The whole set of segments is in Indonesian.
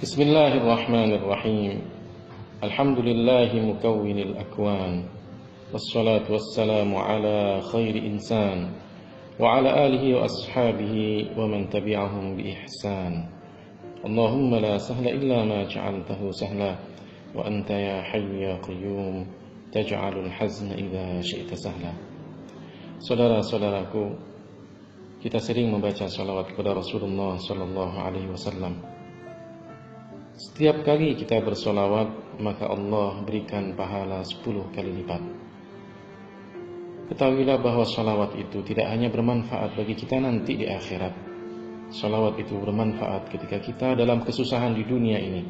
Bismillahirrahmanirrahim. Alhamdulillahi mukawwinil akwan. Wassalatu wassalamu ala khairi insan wa ala alihi wa ashabihi wa man tabi'ahum bi ihsan. Allahumma la sahla illa ma ja'altahu sahla wa anta ya hayyu ya qayyum taj'alul hazna idza syi'ta sahla. Saudara-saudaraku, kita sering membaca salawat kepada Rasulullah sallallahu alaihi wasallam. Setiap kali kita bersolawat, maka Allah berikan pahala 10 kali lipat. Ketahuilah bahwa solawat itu tidak hanya bermanfaat bagi kita nanti di akhirat. Solawat itu bermanfaat ketika kita dalam kesusahan di dunia ini.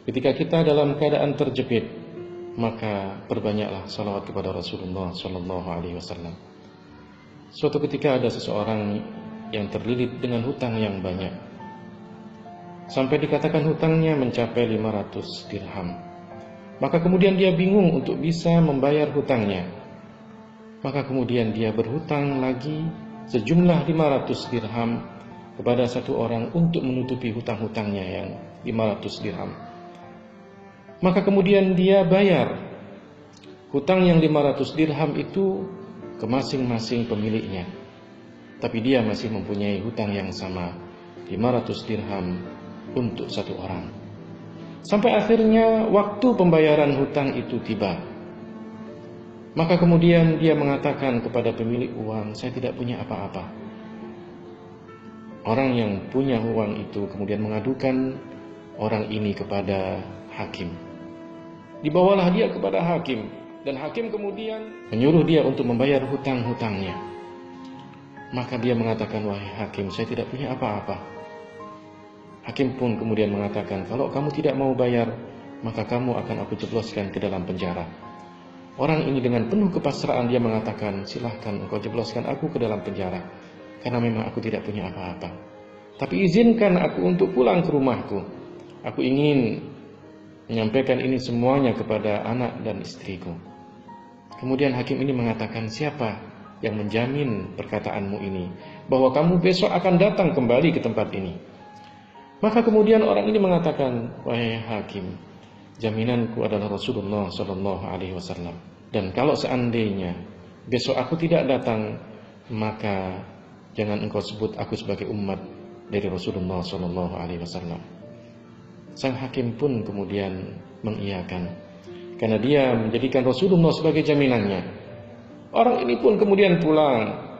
Ketika kita dalam keadaan terjepit, maka perbanyaklah solawat kepada Rasulullah Sallallahu Alaihi Wasallam. Suatu ketika ada seseorang yang terlilit dengan hutang yang banyak, sampai dikatakan hutangnya mencapai 500 dirham. Maka kemudian dia bingung untuk bisa membayar hutangnya. Maka kemudian dia berhutang lagi sejumlah 500 dirham kepada satu orang untuk menutupi hutang-hutangnya yang 500 dirham. Maka kemudian dia bayar hutang yang 500 dirham itu ke masing-masing pemiliknya. Tapi dia masih mempunyai hutang yang sama, 500 dirham untuk satu orang. Sampai akhirnya waktu pembayaran hutang itu tiba. Maka kemudian dia mengatakan kepada pemilik uang, saya tidak punya apa-apa. Orang yang punya uang itu kemudian mengadukan orang ini kepada hakim. Dibawalah dia kepada hakim, dan hakim kemudian menyuruh dia untuk membayar hutang-hutangnya. Maka dia mengatakan, wahai hakim, saya tidak punya apa-apa. Hakim pun kemudian mengatakan, kalau kamu tidak mau bayar, maka kamu akan aku jebloskan ke dalam penjara. Orang ini dengan penuh kepasrahan dia mengatakan, silahkan engkau jebloskan aku ke dalam penjara, karena memang aku tidak punya apa-apa. Tapi izinkan aku untuk pulang ke rumahku. Aku ingin menyampaikan ini semuanya kepada anak dan istriku. Kemudian hakim ini mengatakan, siapa yang menjamin perkataanmu ini, bahwa kamu besok akan datang kembali ke tempat ini? Maka kemudian orang ini mengatakan, wahai hakim, jaminanku adalah Rasulullah Sallallahu Alaihi Wasallam. Dan kalau seandainya besok aku tidak datang, maka jangan engkau sebut aku sebagai umat dari Rasulullah Sallallahu Alaihi Wasallam. Sang hakim pun kemudian mengiyakan, karena dia menjadikan Rasulullah sebagai jaminannya. Orang ini pun kemudian pulang.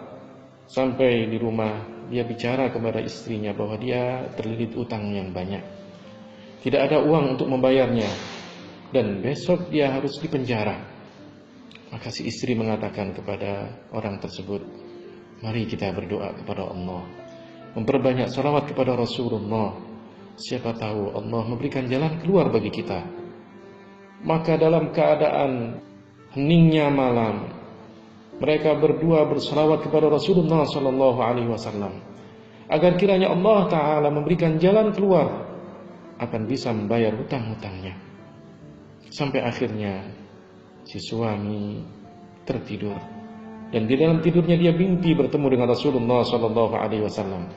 Sampai di rumah, dia bicara kepada istrinya bahwa dia terlilit utang yang banyak, tidak ada uang untuk membayarnya, dan besok dia harus dipenjara. Maka si istri mengatakan kepada orang tersebut, mari kita berdoa kepada Allah, memperbanyak salawat kepada Rasulullah. Siapa tahu Allah memberikan jalan keluar bagi kita. Maka dalam keadaan heningnya malam, mereka berdua bersalawat kepada Rasulullah Sallallahu Alaihi Wasallam agar kiranya Allah Ta'ala memberikan jalan keluar, akan bisa membayar hutang-hutangnya. Sampai akhirnya si suami tertidur, dan di dalam tidurnya dia mimpi bertemu dengan Rasulullah Sallallahu Alaihi Wasallam.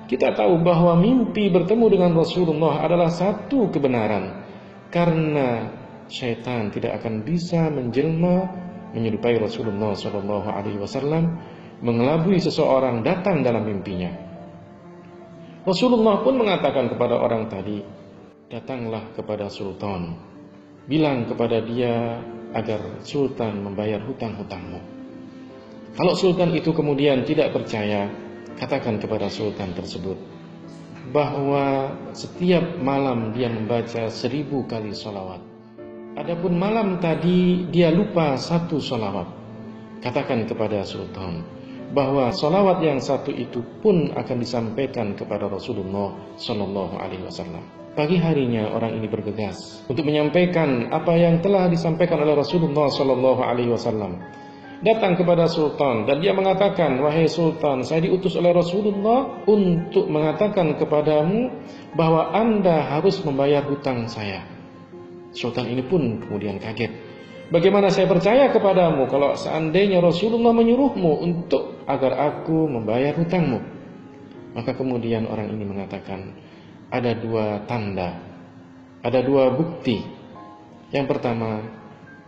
Kita tahu bahwa mimpi bertemu dengan Rasulullah adalah satu kebenaran, karena syaitan tidak akan bisa menjelma menyerupai Rasulullah Sallallahu Alaihi Wasallam, mengelabui seseorang datang dalam mimpinya. Rasulullah pun mengatakan kepada orang tadi, datanglah kepada sultan, bilang kepada dia agar sultan membayar hutang-hutangmu. Kalau sultan itu kemudian tidak percaya, katakan kepada sultan tersebut bahwa setiap malam dia membaca 1000 kali sholawat. Adapun malam tadi dia lupa 1 sholawat. Katakan kepada sultan bahwa sholawat yang 1 itu pun akan disampaikan kepada Rasulullah Sallallahu Alaihi Wasallam. Pagi harinya orang ini bergegas untuk menyampaikan apa yang telah disampaikan oleh Rasulullah Sallallahu Alaihi Wasallam. Datang kepada sultan dan dia mengatakan, wahai sultan, saya diutus oleh Rasulullah untuk mengatakan kepadamu bahwa Anda harus membayar hutang saya. Sultan ini pun kemudian kaget. Bagaimana saya percaya kepadamu kalau seandainya Rasulullah menyuruhmu untuk agar aku membayar hutangmu? Maka kemudian orang ini mengatakan, ada dua tanda, ada dua bukti. Yang pertama,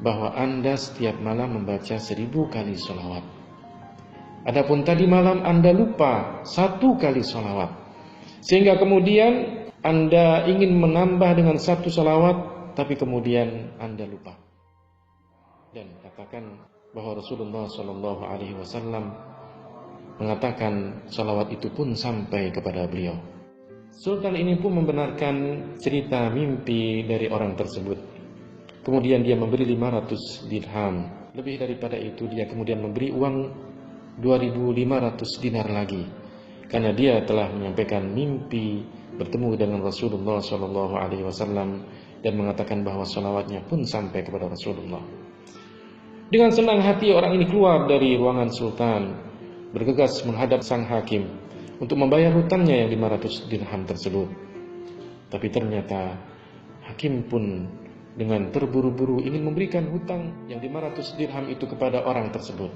bahwa Anda setiap malam membaca 1000 kali sholawat. Adapun tadi malam Anda lupa 1 kali sholawat, sehingga kemudian Anda ingin menambah dengan 1 sholawat, tapi kemudian Anda lupa. Dan katakan bahwa Rasulullah SAW mengatakan sholawat itu pun sampai kepada beliau. Sultan ini pun membenarkan cerita mimpi dari orang tersebut. Kemudian dia memberi 500 dirham. Lebih daripada itu, dia kemudian memberi uang 2.500 dinar lagi, karena dia telah menyampaikan mimpi bertemu dengan Rasulullah SAW dan mengatakan bahwa salawatnya pun sampai kepada Rasulullah. Dengan senang hati orang ini keluar dari ruangan sultan, bergegas menghadap sang hakim untuk membayar hutangnya yang 500 dirham tersebut. Tapi ternyata hakim pun dengan terburu-buru ingin memberikan hutang yang 500 dirham itu kepada orang tersebut.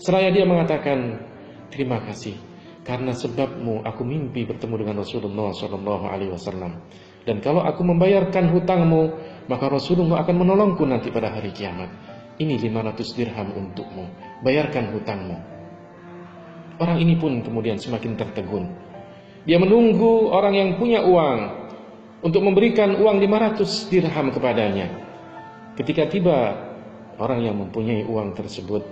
Seraya dia mengatakan, terima kasih, karena sebabmu aku mimpi bertemu dengan Rasulullah SAW. Dan kalau aku membayarkan hutangmu, maka Rasulullah akan menolongku nanti pada hari kiamat. Ini 500 dirham untukmu, bayarkan hutangmu. Orang ini pun kemudian semakin tertegun. Dia menunggu orang yang punya uang untuk memberikan uang 500 dirham kepadanya. Ketika tiba orang yang mempunyai uang tersebut,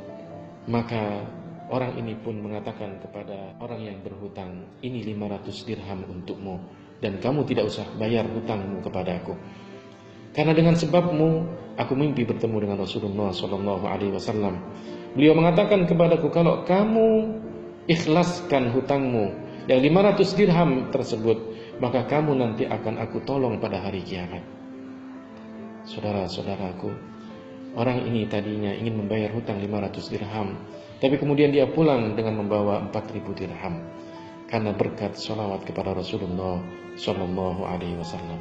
maka orang ini pun mengatakan kepada orang yang berhutang, ini 500 dirham untukmu, dan kamu tidak usah bayar hutangmu kepadaku. Karena dengan sebabmu aku mimpi bertemu dengan Rasulullah SAW. Beliau mengatakan kepadaku, kalau kamu ikhlaskan hutangmu yang 500 dirham tersebut, maka kamu nanti akan aku tolong pada hari kiamat. Saudara-saudaraku, orang ini tadinya ingin membayar hutang 500 dirham, tapi kemudian dia pulang dengan membawa 4.000 dirham karena berkat sholawat kepada Rasulullah SAW.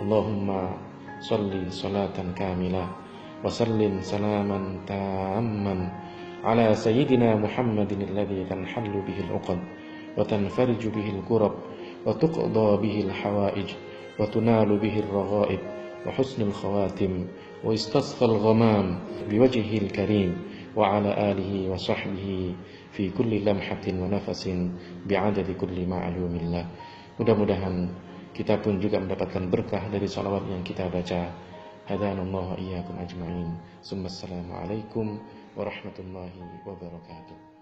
Allahumma sholli salatan kamilah wa sallim salaman tamman ala sayyidina Muhammadin alladhi tanhallu bihil uqad wa tanfarju bihil kurab wa tuqda bihil hawaij wa tunalu bihil raghaib wa husnul khawatim wa istasqal ghamam biwajhihil karim wa ala alihi wa sahbihi fi kulli lamhatin wa nafasin bi'adadi kulli ma'lumillah. Mudah-mudahan kita pun juga mendapatkan berkah dari salawat yang kita baca. Hadanallahu wa iyyakum ajma'in. Assalamualaikum warahmatullahi wabarakatuh.